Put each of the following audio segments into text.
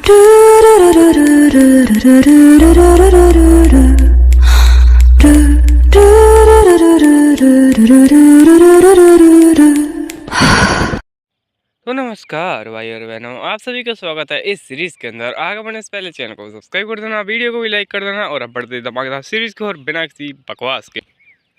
तो नमस्कार भाई और बहनों, आप सभी का स्वागत है इस सीरीज़ के अंदर। आगे बढ़ने से पहले चैनल को सब्सक्राइब कर देना, वीडियो को भी लाइक कर देना और अब बढ़ते धमाकेदार सीरीज़ को और बिना किसी बकवास के।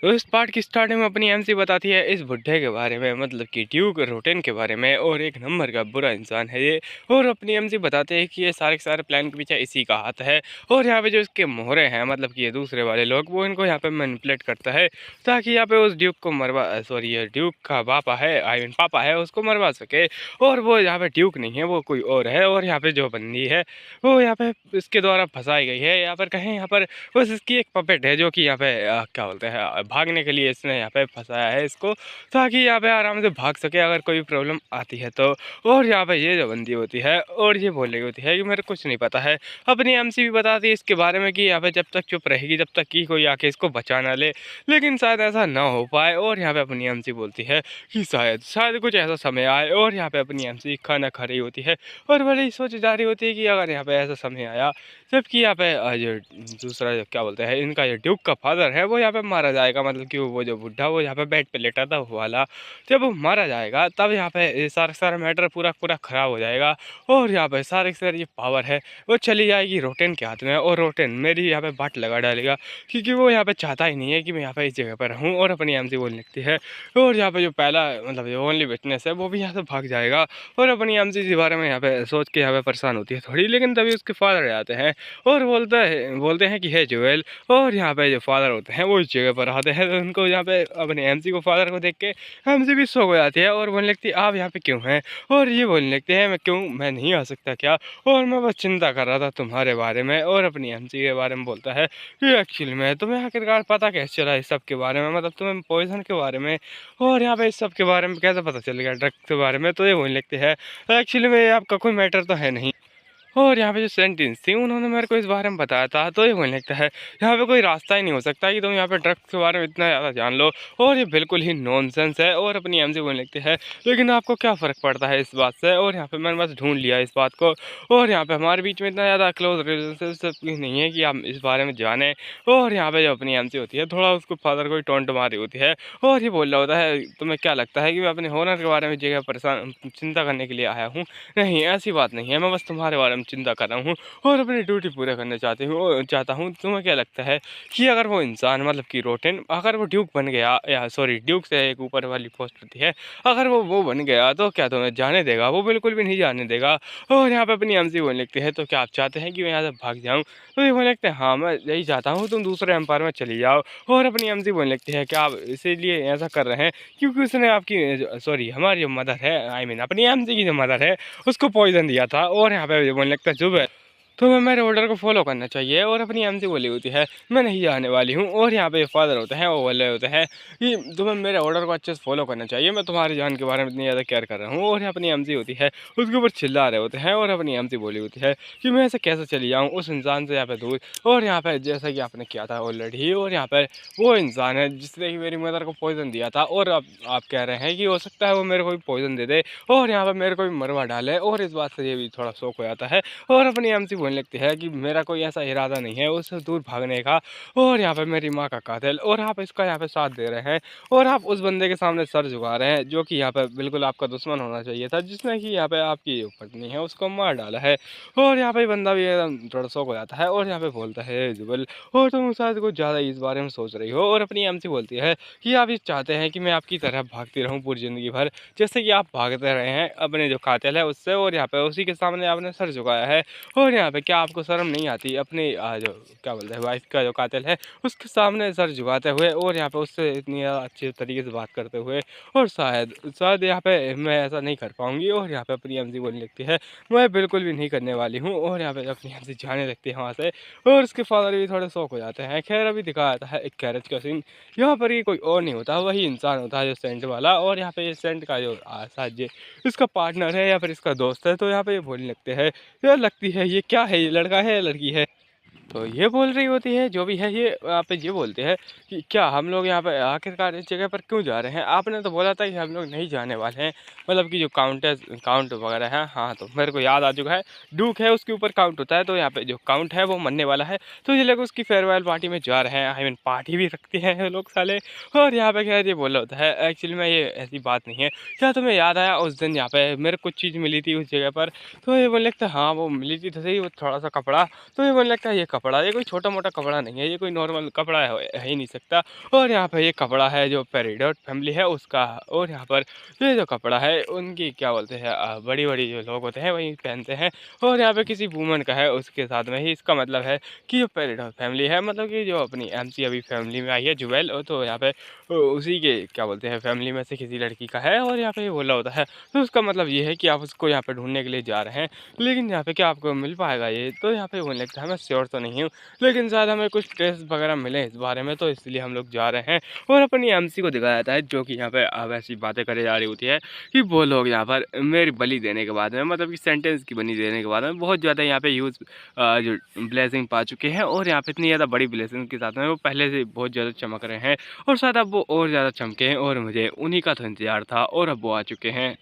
तो इस पार्ट की स्टार्टिंग में अपनी एमसी बताती है इस बुड्ढे के बारे में, मतलब कि ड्यूक रोटेन के बारे में, और एक नंबर का बुरा इंसान है ये। और अपनी एमसी बताते हैं कि ये सारे के सारे प्लान के पीछे इसी का हाथ है। और यहाँ पे जो इसके मोहरे हैं, मतलब कि ये दूसरे वाले लोग, वो इनको यहाँ पे मैनिपुलेट करता है ताकि यहाँ पे उस ड्यूक को मरवा, सॉरी, ये ड्यूक का पापा है, आई मीन पापा है, उसको मरवा सके। और वो यहाँ पे ड्यूक नहीं है, वो कोई और है। और यहाँ पे जो बंदी है वो यहाँ पे इसके द्वारा फंसाई गई है। यहाँ पर कहें, यहाँ पर बस इसकी एक पपेट है जो कि यहाँ पे क्या बोलते हैं, भागने के लिए इसने यहाँ पे फंसाया है इसको, ताकि यहाँ पे आराम से भाग सके अगर कोई प्रॉब्लम आती है तो। और यहाँ पे ये जो बंदी होती है और ये बोल रही होती है कि मेरे कुछ नहीं पता है। अपनी एमसी भी बताती है इसके बारे में कि यहाँ पे जब तक चुप रहेगी जब तक कि कोई आके इसको बचा ना ले, लेकिन शायद ऐसा ना हो पाए। और यहाँ पे अपनी एमसी बोलती है कि शायद शायद कुछ ऐसा समय आए। और यहाँ पे अपनी एमसी खाना खा रही होती है और बड़ी सोच जा रही होती है कि अगर यहाँ पे ऐसा समय आया जबकि यहाँ पे जो दूसरा जो क्या बोलते हैं, इनका जो ड्यूक का फादर है वो यहाँ पे मारा जाएगा, मतलब कि वो जो बुढ़ा वो यहाँ पे बेड पे लेटा था वो वाला, जब वो मारा जाएगा तब यहाँ पे ये सारा सारा मैटर पूरा पूरा खराब हो जाएगा। और यहाँ पे सारे के सारे ये पावर है वो चली जाएगी रोटेन के हाथ में। और रोटेन मेरी यहाँ पे बाट लगा डालेगा क्योंकि वो यहाँ पे चाहता ही नहीं है कि मैं यहाँ पे इस जगह पर रहूँ। और अपनी एमसी बोलने लगती है। और यहाँ पे जो पहला, मतलब जो ओनली विटनेस है, वो भी यहाँ से भाग जाएगा। और अपनी एमसी इस बारे में यहाँ पे सोच के यहाँ पे परेशान होती है थोड़ी, लेकिन तभी उसके फादर आते हैं और बोलते हैं कि है जोएल। और यहाँ पे जो फादर होते हैं वो इस जगह पर आते हैं, तो उनको यहाँ पे अपने एमसी को, फादर को देख के एमसी भी शौक हो जाती है और बोलने लगती है आप यहाँ पे क्यों हैं। और ये बोलने लगते हैं मैं नहीं आ सकता क्या, और मैं बस चिंता कर रहा था तुम्हारे बारे में। और अपनी एमसी के बारे में बोलता है कि एक्चुअली में तुम्हें आखिरकार पता कैसे चला इस सब के बारे में, मतलब तुम्हें पॉइजन के बारे में और यहाँ पे इस सब के बारे में कैसे पता चल गया, ड्रग्स के बारे में। तो ये बोलने लगते हैं एक्चुअली में आपका कोई मैटर तो है नहीं। और यहाँ पे जो सेंटेंस थी उन्होंने मेरे को इस बारे में बताया था, तो ये बोलने लगता है यहाँ पे कोई रास्ता ही नहीं हो सकता कि तुम यहाँ पे ड्रग्स के बारे में इतना ज़्यादा जान लो, और ये बिल्कुल ही नॉनसेंस है। और अपनी एमसी बोलने लगती है लेकिन आपको क्या फ़र्क पड़ता है इस बात से। और यहाँ पे मैंने बस ढूंढ लिया इस बात को, और यहाँ पे हमारे बीच में इतना ज़्यादा क्लोज रिलेशनशिप नहीं है कि आप इस बारे में जानें। और यहाँ पे जो अपनी एमसी होती है थोड़ा उसको फादर को ही टोंट मारी होती है, और ये बोल रहा होता है तुम्हें क्या लगता है कि मैं अपने होनर के बारे में जगह परेशान चिंता करने के लिए आया हूँ। नहीं, ऐसी बात नहीं है, मैं बस तुम्हारे बारे में चिंता कर रहा हूँ और अपनी ड्यूटी पूरा करना चाहता हूँ। तुम्हें क्या लगता है कि अगर वो इंसान, मतलब कि रोटेन, अगर वो ड्यूक बन गया, या सॉरी ड्यूक से एक ऊपर वाली पोस्ट होती है, अगर वो बन गया तो क्या तुम्हें जाने देगा? वो बिल्कुल भी नहीं जाने देगा। और यहाँ पे अपनी एमसी बोलने लगती है तो क्या आप चाहते हैं कि मैं यहाँ से भाग जाऊँ? तो ये बोलने लगते हैं हाँ मैं यही चाहता हूँ, तुम दूसरे एम्पायर में चली जाओ। और अपनी एमसी बोलने लगती है क्या आप इसीलिए ऐसा कर रहे हैं क्योंकि उसने आपकी, सॉरी, हमारी जो मदर है, आई मीन अपनी एमसी की जो मदर है, उसको पॉइजन दिया था। और यहाँ पे बोलने लगता है चुप है, तुम्हें मेरे ऑर्डर को फॉलो करना चाहिए। और अपनी एमसी बोली होती है मैं नहीं जाने वाली हूँ। और यहाँ पे फादर होते हैं वो बोले होते हैं कि तुम्हें मेरे ऑर्डर को अच्छे से फॉलो करना चाहिए, मैं तुम्हारी जान के बारे में इतनी ज़्यादा केयर कर रहा हूँ। और यहाँ अपनी एमसी होती है उसके ऊपर चिल्ला रहे होते हैं, और अपनी एमसी बोली होती है कि मैं ऐसे कैसे चली जाऊँ उस इंसान से यहाँ पे दूर। और यहाँ पे जैसा कि आपने किया था ऑलरेडी, और यहाँ पर वो इंसान है जिसने कि मेरी मदर को पॉइजन दिया था, और अब आप कह रहे हैं कि हो सकता है वो मेरे को भी पॉइजन दे दे और यहाँ पर मेरे को भी मरवा डाले। और इस बात से ये भी थोड़ा शौक हो जाता है। और अपनी एमसी बोलने लगती है कि मेरा कोई ऐसा इरादा नहीं है उससे दूर भागने का, और यहाँ पे मेरी माँ का कातिल, और आप इसका यहाँ पे साथ दे रहे हैं, और आप उस बंदे के सामने सर झुका रहे हैं जो कि यहाँ पे बिल्कुल आपका दुश्मन होना चाहिए था, जिसने कि यहाँ पे आपकी जो पत्नी है उसको मार डाला है। और यहाँ पे बंदा भी एकदम थोड़ा शौक हो जाता है और यहाँ पे बोलता है जुबल, और तुम शायद कुछ ज़्यादा इस बारे में सोच रही हो। और अपनी एमसी बोलती है कि आप ये चाहते हैं कि मैं आपकी तरह भागती रहूँ पूरी ज़िंदगी भर, जैसे कि आप भागते रहे हैं अपने जो कातिल है उससे, और यहाँ पे उसी के सामने आपने सर झुकाया है। और यहाँ पे क्या आपको शर्म नहीं आती अपनी जो क्या बोलते हैं वाइफ का जो कातिल है उसके सामने सर झुकाते हुए, और यहाँ पे उससे इतनी अच्छे तरीके से बात करते हुए। और शायद शायद यहाँ पे मैं ऐसा नहीं कर पाऊँगी। और यहाँ पे अपनी एमसी बोलने लगती है मैं बिल्कुल भी नहीं करने वाली हूँ। और यहाँ पे अपनी एमसी जाने लगती है वहाँ से, और उसके फादर भी थोड़े शौक हो जाते हैं। खैर अभी दिखाया जाता है एक गैरेज का सीन, यहाँ पर ये कोई और नहीं होता, वही इंसान होता है जो सेंट वाला। और यहाँ पे ये सेंट का जो शायद ये इसका पार्टनर है या फिर इसका दोस्त है। तो यहाँ पे ये बोलने लगते हैं यार लगती है ये क्या है, ये लड़का है या लड़की है। तो ये बोल रही होती है, जो भी है ये यहाँ पे ये बोलते हैं कि क्या हम लोग यहाँ पे आखिरकार इस जगह पर क्यों जा रहे हैं? आपने तो बोला था कि हम लोग नहीं जाने वाले हैं। मतलब कि जो काउंट वगैरह है, हाँ, तो मेरे को याद आ चुका है। डूक है उसके ऊपर काउंट होता है, तो यहाँ पे जो काउंट है वो मरने वाला है। तो ये लोग उसकी फेयरवेल पार्टी में जा रहे हैं, आई मीन पार्टी भी रखते हैं ये लोग साले। और यहाँ पे खैर ये बोला होता है, एक्चुअली में ये ऐसी बात नहीं है। क्या तुम्हें याद आया उस दिन यहाँ पे मेरे कुछ चीज़ मिली थी उस जगह पर? तो ये बोलने लगता है हाँ, वो मिली थी तो सही, वो थोड़ा-सा कपड़ा। तो ये मुझे लगता है ये कपड़ा, ये कोई छोटा-मोटा कपड़ा नहीं है, ये कोई नॉर्मल कपड़ा है ही नहीं सकता। और यहाँ पे ये कपड़ा है जो पेरिडोट फैमिली है उसका। और यहाँ पर ये जो कपड़ा है उनकी क्या बोलते हैं, बड़ी-बड़ी जो लोग होते हैं वही पहनते हैं। और यहाँ पे किसी वूमेन का है उसके साथ में ही, इसका मतलब है कि जो पेरिडोट फैमिली है, मतलब कि जो अपनी एमसी अभी फैमिली में आई है जुवेल, तो यहाँ पे उसी के क्या बोलते हैं फैमिली में से किसी लड़की का है। और यहाँ पे ये बोला होता है, तो उसका मतलब ये है कि आप उसको यहाँ पे ढूँढने के लिए जा रहे हैं। लेकिन यहाँ पे क्या आपको मिल पाएगा ये? तो यहाँ पे बोलने लगता है मैं श्योर तो नहीं हूँ, लेकिन शायद हमें कुछ टेस्ट वगैरह मिले इस बारे में, तो इसलिए हम लोग जा रहे हैं। और अपनी एमसी को दिखाया जाता है जो कि यहाँ पे वैसी बातें करे जा रही होती है कि वो लोग यहाँ पर मेरी बलि देने के बाद में, मतलब कि सेंटेंस की बलि देने के बाद में बहुत ज़्यादा यहाँ पे यूज़ जो ब्लेसिंग पा चुके हैं। और यहाँ पे इतनी ज़्यादा बड़ी ब्लेसिंग के साथ में वो पहले से बहुत ज़्यादा चमक रहे हैं, और शायद अब वो और ज़्यादा चमके हैं, और मुझे उन्हीं का तो इंतजार था, और अब वो आ चुके हैं।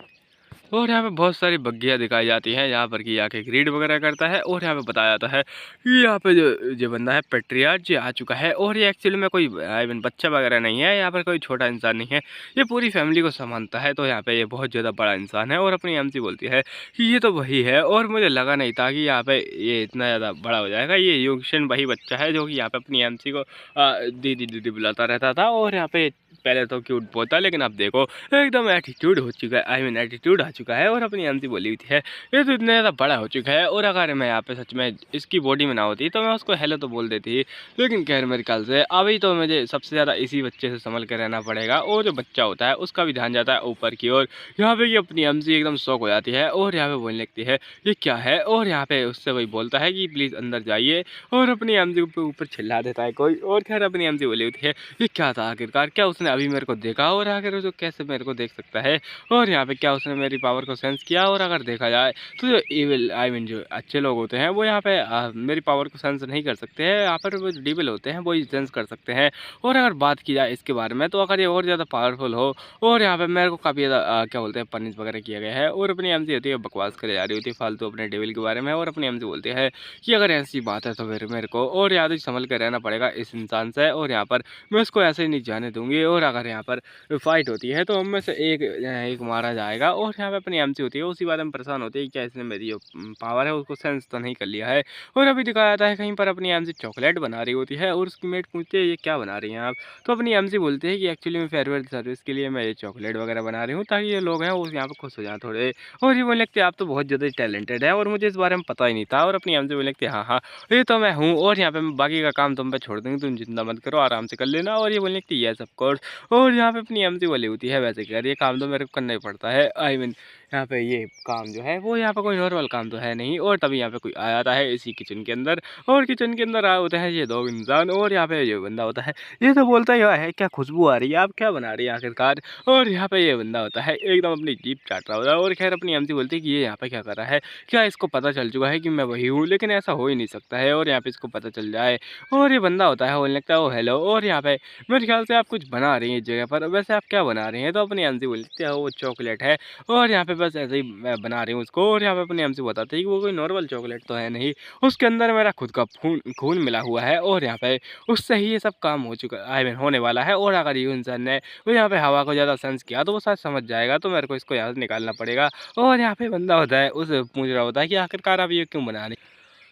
और यहाँ पे बहुत सारी बग्गियाँ दिखाई जाती हैं, यहाँ पर कि आके ग्रीड वगैरह करता है। और यहाँ पे बताया जाता है कि यहाँ पे जो बंदा है पेट्रियार्च ये आ चुका है, और ये एक्चुअली में कोई आई मीन बच्चा वगैरह नहीं है, यहाँ पर कोई छोटा इंसान नहीं है, ये पूरी फैमिली को संभालता है। तो यहाँ पे ये बहुत ज़्यादा बड़ा इंसान है। और अपनी एमसी बोलती है कि ये तो वही है, और मुझे लगा नहीं था कि यहाँ पे ये इतना ज़्यादा बड़ा हो जाएगा। ये युगशन वही बच्चा है जो कि यहाँ पे अपनी एमसी को दीदी दीदी बुलाता रहता था। और यहाँ पे पहले तो क्यूट बहुत था, लेकिन अब देखो एकदम एटीट्यूड हो चुका है, आई मीन एटीट्यूड आ चुका है। और अपनी एमसी बोली हुई थी है ये तो इतना ज़्यादा बड़ा हो चुका है। और अगर मैं यहाँ पे सच में इसकी बॉडी में ना होती तो मैं उसको हेलो तो बोल देती, लेकिन खैर मेरे ख्याल से अभी तो मुझे सबसे ज़्यादा इसी बच्चे से संभल के रहना पड़ेगा। और जो बच्चा होता है उसका भी ध्यान जाता है ऊपर की ओर। यहाँ पे ये अपनी एमसी एकदम शौक हो जाती है, और यहाँ पे बोलने लगती है ये क्या है। और यहाँ पे उससे वही बोलता है कि प्लीज़ अंदर जाइए, और अपनी एमसी के ऊपर चिल्ला देता है कोई। और खैर अपनी एमसी बोली होती है ये क्या था आखिरकार, क्या उसने अभी मेरे को देखा, और आखिर जो कैसे मेरे को देख सकता है। और यहाँ पे क्या उसने मेरी पावर को सेंस किया। और अगर देखा जाए तो जो इविल आई मीन जो अच्छे लोग होते हैं वो यहाँ पे मेरी पावर को सेंस नहीं कर सकते हैं, यहाँ पर वो डिविल होते हैं वो ही सेंस कर सकते हैं। और अगर बात की जाए इसके बारे में, तो अगर ये और ज़्यादा पावरफुल हो, और यहाँ पे मेरे को काफ़ी ज़्यादा क्या बोलते हैं पनिश वगैरह किया गया है। और अपनी एमसी होती है बकवास करे जा रही होती है फालतू अपने डिविल के बारे में। और अपनी एमसी बोलती है कि अगर ऐसी बात है तो फिर मेरे को और याद संभल कर रहना पड़ेगा इस इंसान से, और यहाँ पर मैं उसको ऐसे ही नहीं जाने दूंगी। और अगर यहाँ पर फाइट होती है तो उनमें से एक मारा जाएगा। और यहाँ पे अपनी एमसी होती है उसी बात में परेशान होती है कि क्या इसने मेरी जो पावर है उसको सेंस तो नहीं कर लिया है। और अभी दिखाया जाता है कहीं पर अपनी एमसी चॉकलेट बना रही होती है, और उसकी मेट पूछती है ये क्या बना रही हैं आप। तो अपनी एमसी बोलती है कि एक्चुअली मैं फेयरवेल सर्विस के लिए मैं ये चॉकलेट वगैरह बना रही हूँ, ताकि ये लोग हैं वो यहाँ पर खुश हो जाएं थोड़े। और ये बोलने लगते हैं आप तो बहुत ज़्यादा टैलेंटेड है, और मुझे इस बारे में पता ही नहीं था। और अपनी एमसी बोलने लगती है हाँ हाँ ये तो मैं हूँ, और यहाँ पे मैं बाकी का काम तुम पे छोड़ दूँगी, तुम चिंता मत करो आराम से कर लेना। और ये बोलने लगती है यस ऑफ कोर्स। और यहाँ पे अपनी एमसी बोली होती है वैसे यार ये काम तो मेरे को करना ही पड़ता है, आई मीन यहाँ पे ये काम जो है वो यहाँ पे कोई नॉर्मल काम तो है नहीं। और तभी यहाँ पे कोई आ जाता है इसी किचन के अंदर, और किचन के अंदर आए होते हैं ये दो इंसान। और यहाँ पे ये बंदा होता है ये तो बोलता ही है क्या खुशबू आ रही है, आप क्या बना रही है आखिरकार। और यहाँ पे ये बंदा होता है एकदम अपनी जीप चाट रहा होता है। और खैर अपनी एमसी बोलती है कि ये यहाँ पे क्या कर रहा है, क्या इसको पता चल चुका है कि मैं वही हूँ, लेकिन ऐसा हो ही नहीं सकता है, और यहाँ पे इसको पता चल जाए। और ये बंदा होता है बोलने लगता है ओ हेलो। और यहाँ पे मेरे ख्याल से आप कुछ बना रही हैं इस जगह पर, वैसे आप क्या बना रही हैं। तो अपनी एमसी बोलती है वो चॉकलेट है, और यहाँ पे बस ऐसे ही मैं बना रही हूँ उसको। और यहाँ पे अपनी एमसी बताती है कि वो कोई नॉर्मल चॉकलेट तो है नहीं, उसके अंदर मेरा खुद का खून खून मिला हुआ है, और यहाँ पे उससे ही ये सब काम हो चुका आई मीन होने वाला है। और अगर ये इंसान ने वो यहाँ पे हवा को ज़्यादा सेंस किया तो वो शायद समझ जाएगा, तो मेरे को इसको यहाँ से निकालना पड़ेगा। और यहाँ पे बंदा होता है उस पूछ रहा होता है कि आखिरकार आप ये क्यों बना रही।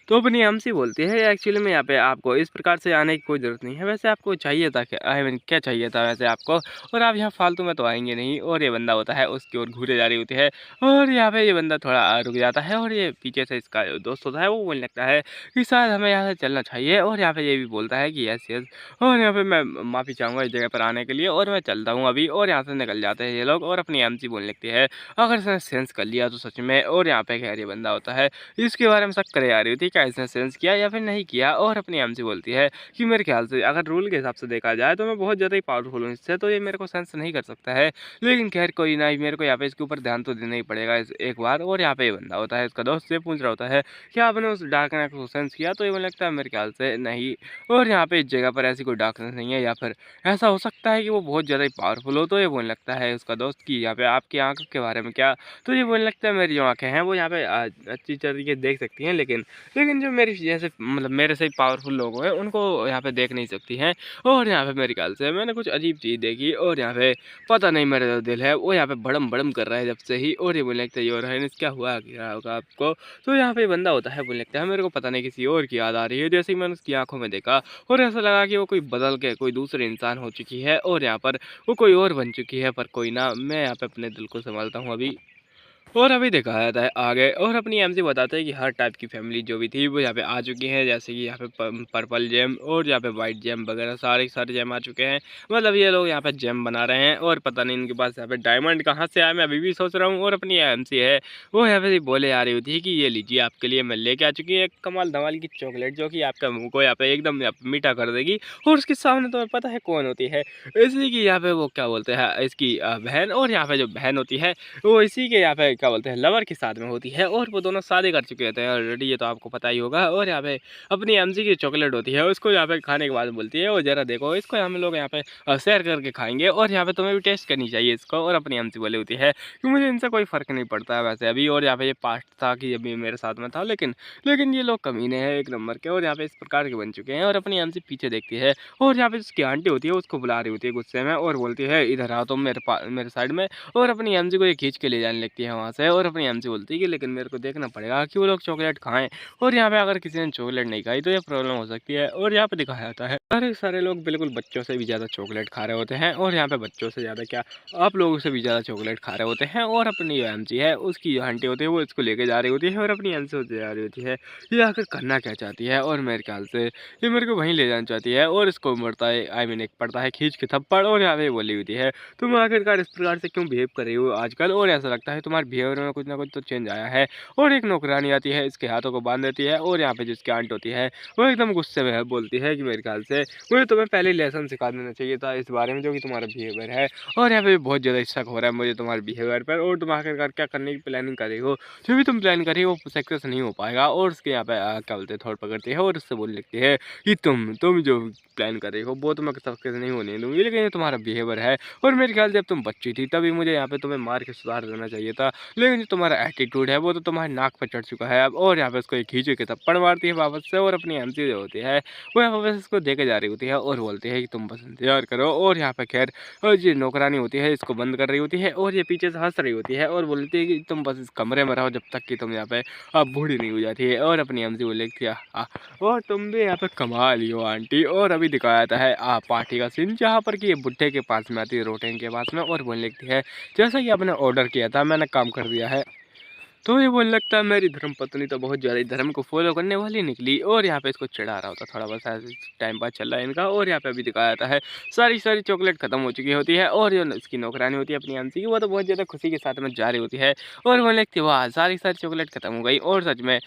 तो अपनी एमसी बोलती है एक्चुअली में यहाँ पे आपको इस प्रकार से आने की कोई ज़रूरत नहीं है, वैसे आपको चाहिए था क्या आई मीन क्या चाहिए था वैसे आपको, और आप यहाँ फालतू में तो आएंगे नहीं। और ये बंदा होता है उसकी ओर घूरे जा रही होती है। और यहाँ पे ये बंदा थोड़ा रुक जाता है, और ये पीछे से इसका जो दोस्त होता है वो बोलने लगता है कि शायद हमें यहाँ से चलना चाहिए। और यहाँ पे ये भी बोलता है कि यस यस। और यहाँ पे मैं माफ़ी चाहूँगा इस जगह पर आने के लिए, और मैं चलता हूँ अभी। और यहाँ से निकल जाते हैं ये लोग। और अपनी एमसी बोलने लगती है अगर इसने सेंस कर लिया तो सच में। और यहाँ पे खैर ये बंदा होता है इसके बारे में शक करे जा रही होती है क्या इसने सेंस किया या फिर नहीं किया। और अपनी एमसी बोलती है कि मेरे ख्याल से अगर रूल के हिसाब से देखा जाए तो मैं बहुत ज़्यादा ही पावरफुल हूँ इससे, तो ये मेरे को सेंस नहीं कर सकता है। लेकिन खैर कोई ना, मेरे को यहाँ पे इसके ऊपर ध्यान तो देना ही पड़ेगा एक बार। और यहाँ पे ये बंदा होता है, इसका दोस्त से पूछ रहा होता है क्या आपने उस डार्कनेस को सेंस किया, तो ये मुझे लगता है मेरे ख्याल से नहीं। और यहाँ पे इस जगह पर ऐसी कोई डार्कनेस नहीं है, या फिर ऐसा हो सकता है कि वो बहुत ज़्यादा ही पावरफुल हो। तो ये बोलने लगता है उसका दोस्त कि यहाँ पे आपकी आँख के बारे में क्या, तो ये बोलने लगता है मेरी जो आँखें हैं वो यहाँ पे अच्छी तरीके देख सकती हैं, लेकिन जो मेरी जैसे मतलब मेरे से पावरफुल लोग हैं उनको यहाँ पे देख नहीं सकती हैं। और यहाँ पे मेरे ख्याल से मैंने कुछ अजीब चीज़ देखी, और यहाँ पे पता नहीं मेरा जो दिल है वो यहाँ पे बड़म बड़म कर रहा है जब से ही। और ये बोलने लगता है और है क्या हुआ क्या होगा आपको, तो यहाँ पे बंदा होता है बोलने लगता है मेरे को पता नहीं किसी और की याद आ रही है। जैसे ही मैंने उसकी आंखों में देखा और ऐसा लगा कि वो कोई बदल के कोई दूसरे इंसान हो चुकी है, और यहाँ पर वो कोई और बन चुकी है। पर कोई ना, मैं यहाँ पे अपने दिल को संभालता हूँ अभी। और अभी दिखाया जाता है आगे, और अपनी एमसी बताते हैं कि हर टाइप की फैमिली जो भी थी वो यहाँ पे आ चुकी है, जैसे कि यहाँ पे पर्पल जेम और यहाँ पे वाइट जेम वगैरह सारे जेम आ चुके हैं। मतलब ये लोग यहाँ पे जेम बना रहे हैं, और पता नहीं इनके पास यहाँ पे डायमंड कहाँ से आया, मैं अभी भी सोच रहा हूँ। और अपनी एमसी है वो यहाँ पे बोले आ रही होती है कि ये लीजिए आपके लिए मैं लेके आ चुकी है एक कमाल धमाल की चॉकलेट, जो कि आपका मुँह को यहाँ पे एकदम मीठा कर देगी। और उसके सामने तुम्हें पता है कौन होती है, इसी की यहाँ पे वो क्या बोलते हैं इसकी बहन। और यहाँ पे जो बहन होती है वो इसी के यहाँ पे क्या बोलते हैं लवर के साथ में होती है, और वो दोनों शादी कर चुके होते हैं ऑलरेडी, ये तो आपको पता ही होगा। और यहाँ पे अपनी एमजी की चॉकलेट होती है, उसको यहाँ पे खाने के बाद बोलती है और जरा देखो इसको हम लोग यहाँ पे शेयर करके खाएंगे, और यहाँ पे तुम्हें भी टेस्ट करनी चाहिए इसको। और अपनी एमजी बोली होती है कि मुझे इनसे कोई फ़र्क नहीं पड़ता है वैसे अभी। और यहाँ पे ये पास्ट था कि अभी मेरे साथ में था, लेकिन ये लोग कमीने हैं एक नंबर के, और यहाँ पे इस प्रकार के बन चुके हैं। और अपनी एमजी पीछे देखती है, और यहाँ पे उसकी आंटी होती है उसको बुला रही होती है गुस्से में, और बोलती है इधर आओ तुम मेरे साइड में। और अपनी एमजी को ये खींच के ले जाने लगती है वहाँ से। और अपनी एमजी बोलती है कि लेकिन मेरे को देखना पड़ेगा कि वो लोग चॉकलेट खाएं, और यहाँ पे अगर किसी ने चॉकलेट नहीं खाई तो ये प्रॉब्लम हो सकती है। और यहाँ पे दिखाया जाता है सारे लोग बिल्कुल बच्चों से भी ज़्यादा चॉकलेट खा रहे होते हैं, और यहाँ पे बच्चों से ज़्यादा क्या आप लोगों से भी ज़्यादा चॉकलेट खा रहे होते हैं। और अपनी जो एमजी है उसकी जो आंटी होती है वो इसको लेके जा रही होती है, और अपनी एमजी होती जा रही होती है ये आखिर करना क्या चाहती है। और मेरे ख्याल से ये मेरे को वहीं ले जाना चाहती है, और इसको मरता है आई मीन एक पड़ता है खींच के थप्पड़। और यहाँ पे बोली होती है तुम आखिरकार इस प्रकार से क्यों बिहेव कर रही हो आजकल, और ऐसा लगता है तुम्हारे बिहेवियर में कुछ ना कुछ तो चेंज आया है। और एक नौकरानी आती है इसके हाथों को बांध देती है, और यहाँ पे जिसकी आंट होती है वो एकदम गुस्से में बोलती है कि मेरे ख्याल से मुझे तुम्हें पहले लेसन सिखा देना चाहिए था इस बारे में जो कि तुम्हारा बिहेवियर है। और यहाँ पे बहुत ज़्यादा शक हो रहा है मुझे तुम्हारे बिहेवियर पर, और तुम आखिरकार क्या करने की प्लानिंग कर रही हो, जो भी तुम प्लान कर रही हो वो सक्सेस नहीं हो पाएगा। और उसके यहाँ पे क्या बोलते हैं थोड़ पकड़ती है, और उससे बोलने लगती है कि तुम जो प्लान कर रही हो वो तुम्हें सक्सेस नहीं होने दूंगी, लेकिन ये तुम्हारा बिहेवियर है। और मेरे ख्याल से जब तुम बच्ची थी तभी मुझे यहाँ पे तुम्हें मार के सुधार देना चाहिए था, लेकिन जो तुम्हारा एटीट्यूड है वो तो तुम्हारे नाक पर चढ़ चुका है अब। और यहाँ पे उसको एक खींच के थप्पड़ मारती है वापस से, और अपनी एमसी जो होती है वो यहाँ पे बस इसको देके जा रही होती है, और बोलती है कि तुम बस इंतजार करो। और यहाँ पे खैर और ये नौकरानी होती है इसको बंद कर रही होती है, और ये पीछे से हंस रही होती है, और बोलती है कि तुम बस इस कमरे में रहो जब तक कि तुम यहाँ पे अब बूढ़ी नहीं हो जाती है। और अपनी एमसी बोले कि और तुम भी यहाँ पे कमाल ही हो आंटी। और अभी दिखाया जाता है पार्टी का सीन, जहाँ पर कि ये बुढ़े के पास में आती है रोटेन के पास में, और बोलने लगती है जैसा कि आपने ऑर्डर किया था मैंने काम कर दिया है। तो ये बोलने लगता है मेरी धर्मपत्नी तो बहुत ज़्यादा धर्म को फॉलो करने वाली निकली, और यहाँ पे इसको चिढ़ा रहा होता थोड़ा बस ऐसे टाइम पास चल रहा है इनका। और यहाँ पे अभी दिखाया जाता है सारी चॉकलेट खत्म हो चुकी होती है, और जो इसकी नौकरानी होती है अपनी एमसी की वो तो बहुत ज़्यादा खुशी के साथ में जा रही होती है, और बोलने लगती है वाह सारी चॉकलेट खत्म हो गई। और सच में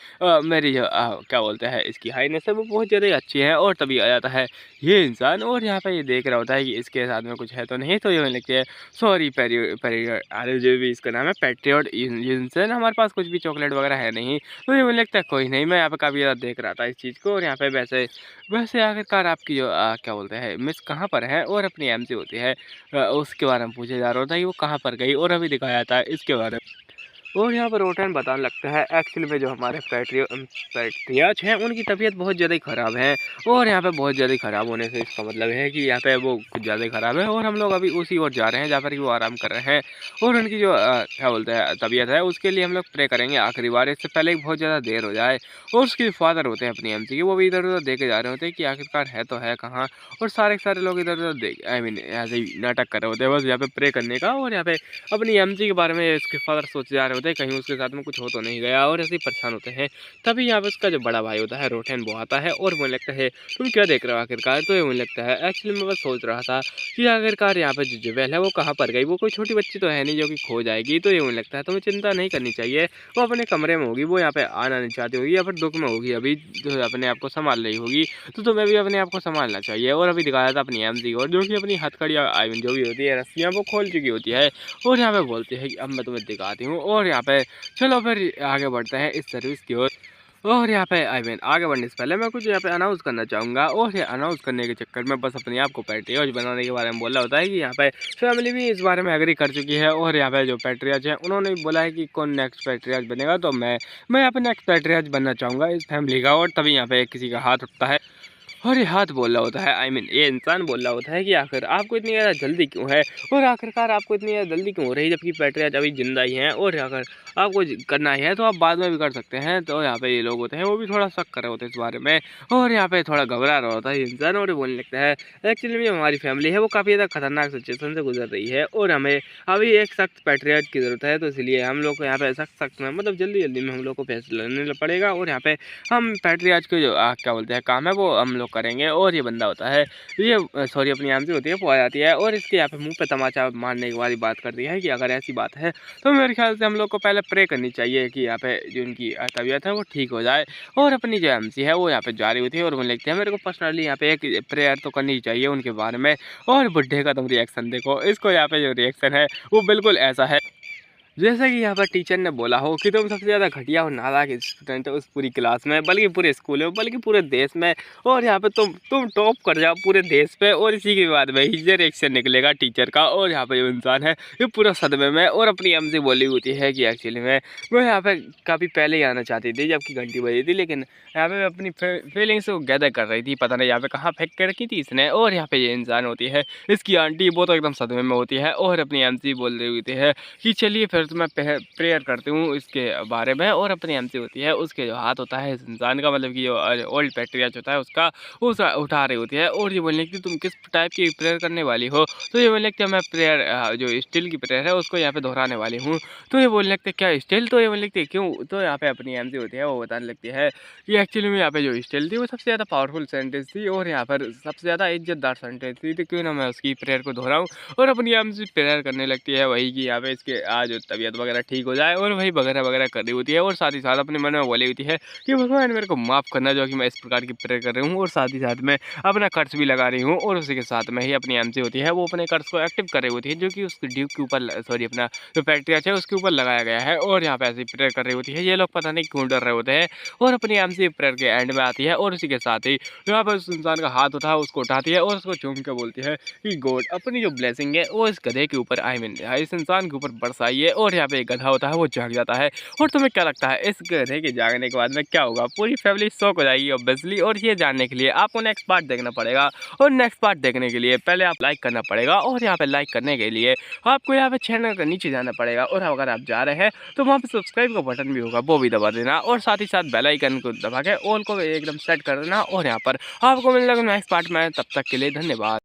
मेरी जो क्या बोलते हैं इसकी हाईनेस है वो बहुत ज़्यादा ही अच्छी है। और तभी आ जाता है ये इंसान, और यहाँ पे ये देख रहा होता है कि इसके साथ में कुछ है तो नहीं, तो ये बोलने लगती है सॉरी अरे जो भी इसका नाम है पैट्रियट इंसान, हमारे पास कुछ भी चॉकलेट वगैरह है नहीं। तो ये मुझे लगता है कोई नहीं, मैं यहाँ पे काफ़ी ज़्यादा देख रहा था इस चीज़ को। और यहाँ पे वैसे वैसे आखिरकार आपकी जो क्या बोलते हैं मिस कहाँ पर है, और अपनी एमसी होती है उसके बारे में पूछे जा रहा होता है कि वो कहाँ पर गई। और अभी दिखाया जाता है इसके बारे में, और यहाँ पर रोटन बताने लगता है एक्चुअली में जो हमारे पैट्रियाच हैं उनकी तबीयत बहुत ज़्यादा ही ख़राब है। और यहाँ पे बहुत ज़्यादा ही ख़राब होने से इसका मतलब है कि यहाँ पे वो कुछ ज़्यादा ही ख़राब है, और हम लोग अभी उसी ओर जा रहे हैं जहाँ पर कि वो आराम कर रहे हैं। और उनकी जो क्या बोलते हैं तबीयत है उसके लिए हम लोग प्रे करेंगे आखिरी बार, इससे पहले बहुत ज़्यादा देर हो जाए। और उसके फादर होते हैं अपनी एमसी के, वो भी इधर उधर देखे जा रहे होते हैं कि आखिरकार है तो है कहाँ। और सारे लोग इधर उधर देख आई मीन ऐसे ही नाटक कर रहे होते हैं बस यहाँ पे प्रे करने का। और यहाँ पे अपनी एमसी के बारे में इसके फादर सोच जा रहे होते होते हैं कहीं उसके साथ में कुछ हो तो नहीं गया, और ऐसे ही परेशान होते हैं। तभी यहाँ पे उसका जो बड़ा भाई होता है रोटेन वो आता है और मुझे लगता है तुम क्या देख रहे हो आखिरकार। तो ये मुझे लगता है एक्चुअली मैं बस सोच रहा था कि आखिरकार यहाँ पे जो जुबेल है वो कहाँ पर गई, वो कोई छोटी बच्ची तो है नहीं जो कि खो जाएगी। तो ये मुझे लगता है तुम्हें चिंता नहीं करनी चाहिए, वो अपने कमरे में होगी, वो यहाँ पे आना नहीं चाहती होगी या फिर दुख में होगी, अभी जो अपने आप को संभाल रही होगी। तो तुम्हें भी अपने आप को संभालना चाहिए। और अभी दिखाया था अपनी एमजी और जो कि अपनी हथकड़ी आई मीन जो भी होती है रस्सियाँ वो खोल चुकी होती है, और यहाँ पे बोलती है कि अब मैं तुम्हें दिखाती हूँ। और यहाँ पे चलो फिर आगे बढ़ते हैं इस सर्विस की ओर। और यहाँ पे आगे बढ़ने से पहले मैं कुछ यहाँ पे अनाउंस करना चाहूँगा, और ये अनाउंस करने के चक्कर में बस अपने आप को पैट्रियाज बनाने के बारे में बोला होता है कि यहाँ पे फैमिली भी इस बारे में एग्री कर चुकी है। और यहाँ पे जो पैट्रियाज है उन्होंने बोला है कि कौन नेक्स्ट पैट्रियाज बनेगा, तो मैं यहाँ पे नेक्स्ट पैट्रियाज बनना चाहूँगा इस फैमिली का। और तभी यहाँ पे किसी का हाथ उठता है और ये हाथ बोल रहा होता है ये इंसान बोल रहा होता है कि आखिर आपको इतनी ज़्यादा जल्दी क्यों है, और आखिरकार आपको इतनी ज़्यादा जल्दी क्यों हो रही है जबकि पैट्रियाज अभी जिंदा ही हैं, और अगर आपको करना ही है तो आप बाद में भी कर सकते हैं। तो यहाँ पे ये लोग होते हैं वो भी थोड़ा शक कर रहे होते हैं इस बारे में, और यहाँ पे थोड़ा घबरा रहा होता है इंसान, और बोलने लगता है एक्चुअली में हमारी फैमिली है वो काफ़ी ज़्यादा खतरनाक सिचुएशन से गुजर रही है, और हमें अभी एक सख्त पैट्रियाज की ज़रूरत है। तो इसलिए हम लोग को यहाँ पे सख्त में मतलब जल्दी जल्दी में हम लोग को फैसला लेना पड़ेगा, और यहाँ पे हम पैट्रियाज के जो क्या बोलते हैं काम है वो हम लोग करेंगे। और ये बंदा होता है ये सॉरी अपनी आमती होती है वो आ जाती है, और इसके यहाँ पे मुंह पे तमाचा मारने के वाली बात करती है कि अगर ऐसी बात है तो मेरे ख्याल से हम लोग को पहले प्रे करनी चाहिए कि यहाँ पे जो इनकी तबीयत है वो ठीक हो जाए। और अपनी जो एमसी है वो यहाँ पे जा रही होती है, और मुझे लगता है मेरे को पर्सनली यहाँ पे एक प्रेयर तो करनी चाहिए उनके बारे में। और बुढ़े का तुम रिएक्शन देखो, इसको यहाँ पे जो रिएक्शन है वो बिल्कुल ऐसा है जैसे कि यहाँ पर टीचर ने बोला हो कि तुम सबसे ज़्यादा घटिया और नालायक स्टूडेंट हो उस पूरी क्लास में, बल्कि पूरे स्कूल में, बल्कि पूरे देश में, और यहाँ पे तुम टॉप कर जाओ पूरे देश पे। और इसी के बाद में ही रिएक्शन निकलेगा टीचर का, और यहाँ पे जो इंसान है ये पूरा सदमे में। और अपनी एमसी बोली होती है कि एक्चुअली में वो यहाँ पे काफ़ी पहले ही आना चाहती थी जबकि घंटी बजी थी, लेकिन यहाँ पे अपनी फीलिंग्स को गैदर कर रही थी, पता नहीं यहाँ पे कहाँ फेंक के रखी थी इसने। और यहाँ पे ये इंसान होती है इसकी आंटी, वो तो एकदम सदमे में होती है, और अपनी एमसी बोल रही होती है कि चलिए फिर तो मैं प्रेयर करती हूँ इसके बारे में। और अपनी एमसी होती है उसके जो हाथ होता है इस इंसान का, मतलब कि जो ओल्ड पैट्रियाज होता है उसका, वो उठा रही होती है। और ये बोलने की तुम किस टाइप की प्रेयर करने वाली हो, तो ये बोलने लगती है मैं प्रेयर जो स्टील की प्रेयर है उसको यहाँ पे दोहराने वाली हूँ। तो ये बोलने लगते क्या स्टील, तो ये बोलने लगती है क्यों, तो यहाँ पे अपनी एमसी होती है वो बताने लगती है कि एक्चुअली में यहाँ पे जो स्टील थी वो सबसे ज़्यादा पावरफुल सेंटेंस थी, और यहाँ पर सबसे ज़्यादा इज्जतदार सेंटेंस थी, तो क्यों ना मैं उसकी प्रेयर को दोहराऊँ। और अपनी एमसी प्रेयर करने लगती है वही कि यहाँ पे इसके आज तबीयत वगैरह ठीक हो जाए, और वही वगैरह वगैरह कर रही होती है। और साथ ही साथ अपने मन में बोली होती है कि भगवान मेरे को माफ़ करना जो कि मैं इस प्रकार की प्रेयर कर रही हूँ, और साथ ही साथ में अपना कर्ज भी लगा रही हूँ। और उसी के साथ में ही अपनी एमसी होती है वो अपने कर्ज को एक्टिव कर रही होती है जो कि उसके ड्यूब के ऊपर सॉरी अपना जो पैट्रियाज है उसके ऊपर लगाया गया है, और यहाँ पे ऐसी प्रेयर कर रही होती है। ये लोग पता नहीं क्यों डर रहे होते हैं, और अपनी एमसी प्रेयर के एंड में आती है, और उसी के साथ ही यहाँ पर उस इंसान का हाथ होता है उसको उठाती है और उसको चूम के बोलती है कि गॉड अपनी जो ब्लेसिंग है वो इस गधे के ऊपर इस इंसान के ऊपर बरसाई है। और यहाँ पे एक गधा होता है वो जाग जाता है। और तुम्हें क्या लगता है इस गधे के जागने के बाद में क्या होगा, पूरी फैमिली शॉक हो जाएगी ऑब्वियसली। और ये जानने के लिए आपको नेक्स्ट पार्ट देखना पड़ेगा, और नेक्स्ट पार्ट देखने के लिए पहले आप लाइक करना पड़ेगा, और यहाँ पे लाइक करने के लिए आपको यहाँ पे चैनल के नीचे जाना पड़ेगा, और अगर आप जा रहे हैं तो वहाँ पे सब्सक्राइब का बटन भी होगा वो भी दबा देना, और साथ ही साथ बेल आइकन को दबा के ऑल को एकदम सेट कर देना। और यहाँ पर आपको मिलेगा नेक्स्ट पार्ट में, तब तक के लिए धन्यवाद।